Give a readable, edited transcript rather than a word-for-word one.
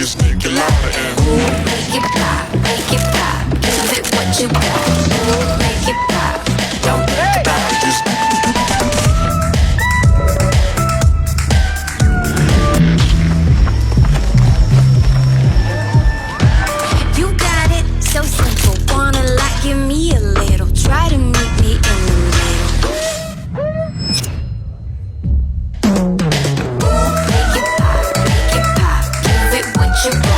just make it louder and Make it pop, make it pop. Give it what you got. Make it pop. Don't think about it, just you got it, so simple. Wanna like, give me a little. Try to meet me in the middle. Make it pop, give it what you got.